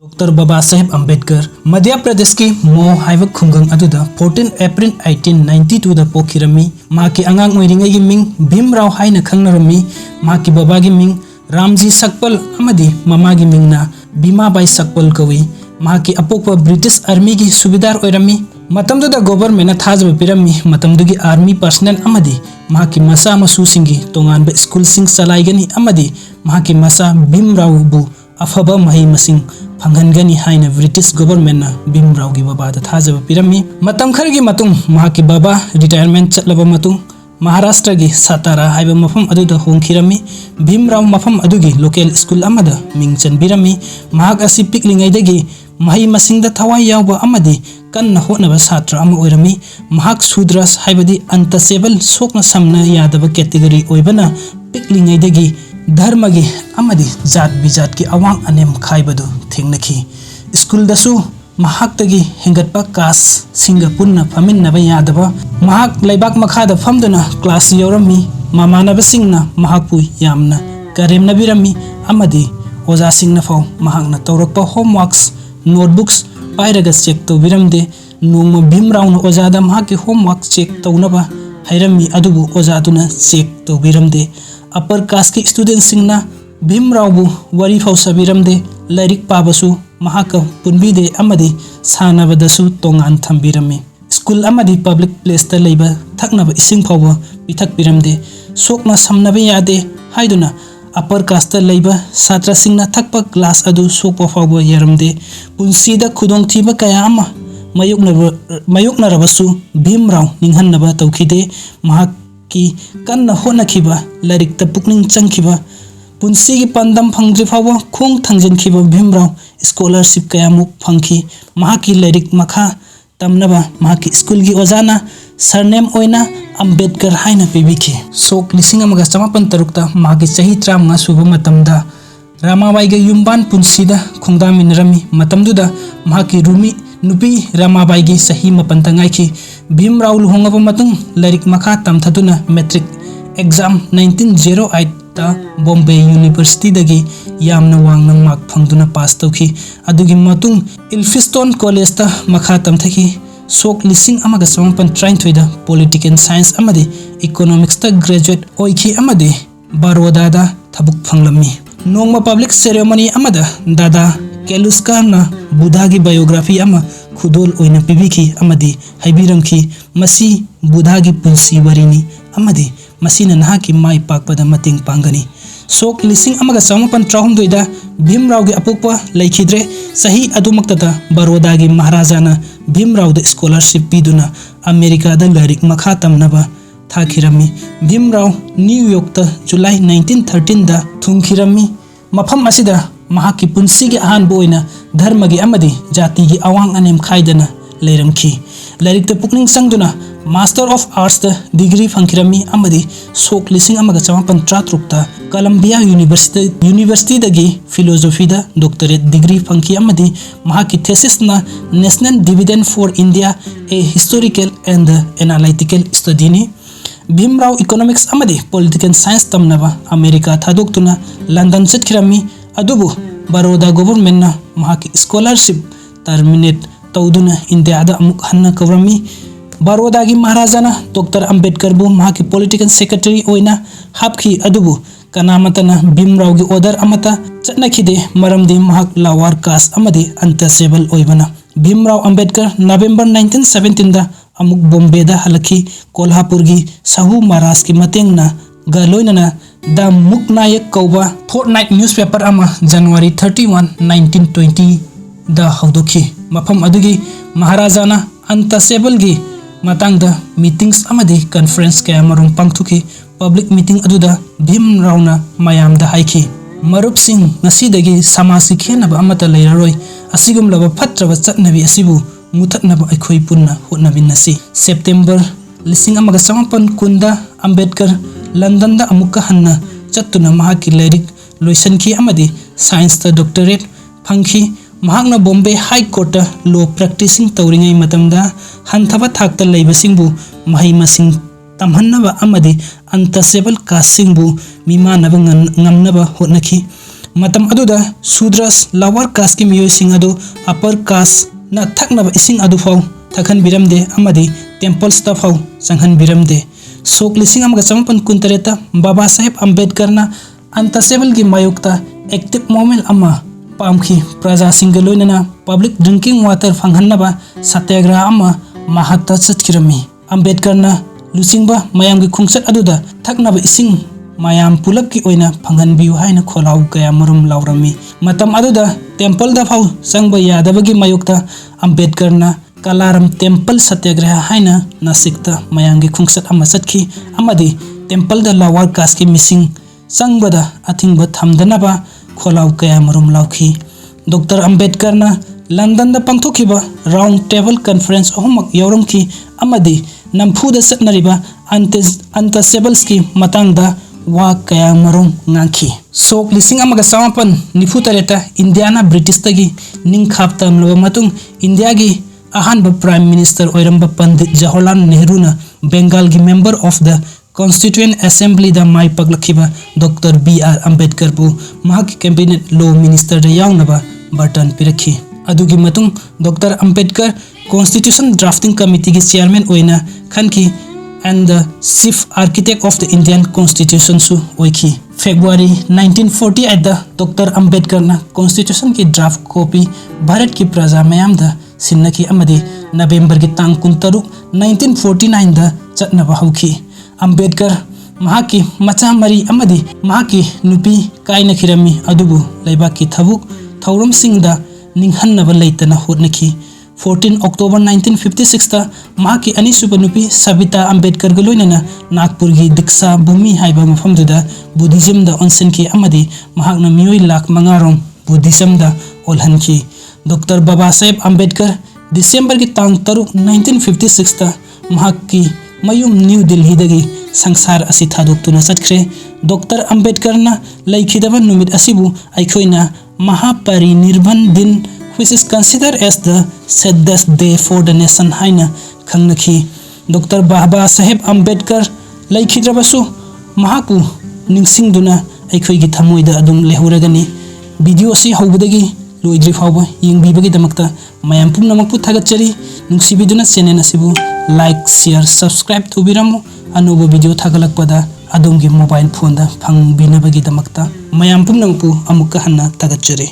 doctor Baba Saheb Ambedkar Madhya Pradesh की मो hive खुंगंग अदुदा 14 अप्रैल 1892 दा पोखिरमी माकी अंगांग ओइरिंगै गी मिंग भीमराव हाइना खंगनरमी माकी बाबा गी मिंग रामजी सकपल अमदी ममा गी मिंगना भीमाबाई सकपल कवी माकी अपोकवा ब्रिटिश आर्मी की सुबेदार ओइरमी मतमदुदा गवर्नमेंट थाजब पिरमी मतमदुगी आर्मी पर्सनल अमदी माकी मसा मसुसिंगी तोंगानबा स्कूल सिंग चलाइगनी अमदी माकी मसा भीमराव बु अफबा मही मसिंग फंगनगनी हाइना ब्रिटिश गवर्नमेंट भीमराव की बाबा थाजब पिरमी मतम खरगी मतुंग माकी बाबा रिटायरमेंट चलबा मतुंग महाराष्ट्र की सातारा हाइबा मफम अदुदा होंखिरमी भीमराव मफम अदुगी लोकल स्कूल अमदा मिंग चनबिरमी महाक असि पिकलिंगैदगी मही मसिंगदा थवाई यावबा अमदी कन्ना होनबा छात्र अमा ओइरमी महाक शूद्रस हाइबदी अनटचेबल सोकना समना यादबा कैटेगरी ओइबना पिकलिंगैदगी धर्मगी अमदी जात बिजात की अवांग अनेम खाइबदु थेंगनखी स्कूल दसु महाक्तगी हेंगटपा कास सिंगा पुन्ना फमिन्नबा यादबा महाक लैबाक मखादा फमदुना क्लास यौरमी मामानबा सिंगना महाकपु यामना करेमनबिरमी अमदी ओजा सिंगना फाव महाकना तौरकपा होमवर्क्स नोटबुक्स पाइरगा चेक तौबिरमदे नोंमा भीमरावना ओजादा महाकी होमवर्क चेक तौनबा हैरमी अदुबु ओजादुना चेक तौबिरमदे अपर कास्ट की स्टूडेंट सिंगना भीमरावबु वरी फाव सबिरमदे लाइरिक पाबसु महाक पुनबिदे अमदी सानबदसु तोंगान थंबिरमी स्कूल अमदी पब्लिक प्लेस ता लेबा थकनबा इसिंग फाव पिथकबिरमदे सोकना समनबा यादे हाइदुना अपर कास्ट लेबा छात्र सिंगना थकपा ग्लास अदु सोकपा फाव यरमदे पुंसीदा खुदोंगथीबा कया अमा मायोकनरबसु भीमराव निंगहन्नबा तौखिदे महाकी कन्ना होनखिबा लाइरिकता पुकनिंग चंखिबा पुंसीगी पंदम फंगद्रि फाव खोंग थंजनखिबा भीमराव स्कॉलरशिप कयामुक फंखी महाकी लाइरिक मखा तमनबा महाकी स्कूल की ओजाना सरनेम ओइना अम्बेडकर हाइना पिबिखि सोक 1953 मागी चही 35 सुबा मतमदा रामाबाईगा युम्बान पुंसीदा खुंगदामिनरमी मतमदुदा महाकी रूमी नुपी रामाबाईगी सही मपंता ngaiki भीमराव लुहोंगबा मतुंग लाइरिक मखा तमथदुना मैट्रिक एग्जाम 1908 ता बॉम्बे यूनिवर्सिटी दगी यामना वांगनंग मार्क फंगदुना पास तौखी अदुगी मतुंग इल्फिस्टोन कॉलेज ता मखा तमथकी सोक 1993 दा पॉलिटिकल साइंस अमदी इकोनॉमिक्स ता ग्रेजुएट ओइखी अमदी बारोदादा थबुक फंगलमी नोंगमा पब्लिक सेरेमनी अमदा दादा केलुस्का ना बुद्धा की बायोग्राफी अमा खुदोल ओइना पिबिखी अमदी हाइबिरमखी मसी बुद्धा की पुंसी वरिनी अमदी मसीना नहा की माई पाकपदा मतिंग पांगनी सोक 1993 दा भीमराव की अपोकपा लैखिद्रे सही अदुमक्तदा बरोदा की महाराजाना भीमराव दा स्कॉलरशिप पीदुना अमेरिका दा लाइरिक मखा तमनबा थाखिरमी भीमराव न्यूयॉर्क ता जुलाई 1913 दा थुंखिरमी मफम असिदा महाकी पुंसी की अहानबा ओइना धर्म की अमदी जाति की अवांग अनेम खाइदना लेरमखी लाइरिक ता पुकनिंग संगदुना मास्टर ऑफ आर्ट्स दा डिग्री फंखिरमी अमदी सोक 1993 ता कोलंबिया यूनिवर्सिटी दगी फिलोसॉफी दा डॉक्टरेट डिग्री फंखी अमदी महाकी थेसिस ना national dividend for India a historical and analytical study नि भीमराव इकोनॉमिक्स अमदी पॉलिटिकल साइंस तमनबा अमेरिका थादोक्तुना लंदन चटखिरमी अदुबु बरोदा गवर्नमेंट ना महाकी स्कॉलरशिप टर्मिनेट तौदुना इंडिया दा अमुक हन्ना कवरमी बरोदा की महाराजाना डॉक्टर अम्बेडकर बु महाकी पॉलिटिकल सेक्रेटरी ओइना हापखी अदुबु कनामतना भीमराव की ऑर्डर अमता चटनखिदे मरमदी महाक लावार कास्ट अमदी अनटचेबल ओइबना भीमराव अम्बेडकर नवंबर 1917 दा अमुक बॉम्बे दा हलखी कोल्हापुर की साहू महाराज की मतेंगना गलोइनना द मुकनायक कौबा फोर्टनाइट न्यूज़पेपर अमा जनवरी 31 1920 दा हौदोखी मफम अदुगी महाराजाना अनटचेबल की मतंगदा मीटिंग्स अमदी कॉन्फ्रेंस कया मरुंग पांगथुकी पब्लिक मीटिंग अदुदा भीमरावना मयामदा हाइखी मरुपसिंग ngasiदगी समाजि खेनबा अमता लेररोय असिगुमलबा फत्रबा चटनबी असिबु मुथतनबा अखोय पुन्ना होटनबिनसी सेप्टेम्बर 1919 दा अम्बेडकर लंदन दा अमुका हन्ना चत्तुना महाकी लाइरिक लोइसनखी अमदी साइंस दा डॉक्टरेट फंखी महाकना Bombay high court law practising तौरिंगै मतमदा हंथबा थाकता लैबसिंगबु महै मसिंग तमहन्नबा अमदी अनटचेबल कास्टसिंगबु मिमानबा ngamnaba hotnaki मतम अदुदा शूद्रस लोअर कास्ट की मियोइसिंग अदु अपर कास्ट ना थकनब इसिंग अदु फाउ थखन बिरमदे अमदी टेम्पल्स ता फाउ संघन बिरमदे सोक लिसिंग अमगा चमपन कुंतरेता बाबा साहेब अंबेडकर ना अनटचेबल की मायुक्ता एक्टिव मोमेंट अमा पामखी प्रजा सिंह लोइनना पब्लिक ड्रिंकिंग वाटर फंगहन्नबा सत्याग्रह अमा महात्ता चतकिरमी अंबेडकर ना लुसिंगबा मयाम की खुंगसत अदुदा थकनब इसिंग मायाम पुलब की ओइना फंगहनबियु हाइना खोलाउ कया मरुम लाउरमी मतम अदुदा टेम्पल दा फाउ संगबा यादबगी मायुक्ता अंबेडकर ना कलारम टेम्पल सत्याग्रह हाइना नासिकता मयाम की खुंगसत अमा चतखी अमदी टेम्पल दा लोअर कास्ट की मिसिंग संगबदा अथिंगबा थमदनबा खोलाउ कया मरुम लाउखी डॉक्टर अंबेडकर ना लंदन दा पंगथोखिबा राउंड टेबल कॉन्फ्रेंस अहुमक यौरमखी अमदी नमफुदा चतनरिबा अनटचेबल्स की मतंगदा वा कया मरुम nganki sok lising amaga samapan nifu tareta indiana british tagi ningkhap tamlo matung india gi ahanba prime minister oiramba pandit jawaharlal nehru na bengal gi member of the constituent assembly da mai paglakhiba dr br ambedkar bu mahak cabinet law minister da yaunaba button pirakhi adugi matung dr ambedkar constitution drafting committee gi chairman oina khanki and the chief architect of the Indian Constitution su oikhi February 1948 da Dr Ambedkar na Constitution ki draft copy Bharat ki praja mayam da sinnaki amadi November ki tang 13 1949 da chatnaba hauki Ambedkar mahaki macha mari amadi mahaki nupi kaina khirami adubu leiba ki thabuk thauram sing da ninghannaba leitana hotnaki 14 October 1956 ta mahaki anisuba nupi Savita Ambedkar galoinana Nagpur gi Diksha Bhumi haiba mafam duda Buddhism da onsen ki amadi mahakna miyoi lakh mangarom Buddhism da olhanki Dr Baba Saheb Ambedkar December ki tang 3 1956 ta mahaki mayum New Delhi dagi sangsar asi thadoktuna chatkre Dr Ambedkar na laikhidaba numit asibu aikhoina Mahaparinirvan din which is considered as the saddest day for the nation haina khangnakhi Dr Baba Saheb Ambedkar laikhidrabasu mahaku ningsingduna aikhoi gi thamoida adum lehuragani video si hobudagi loidri fawba yengbibagi damakta mayam pumnamakpu thagatchari nuksibiduna channel asibu like share subscribe tubiramu anoba video thagalakpada adumgi mobile phone da phangbinabagi damakta mayam pumnamakpu amukka hanna thagatchari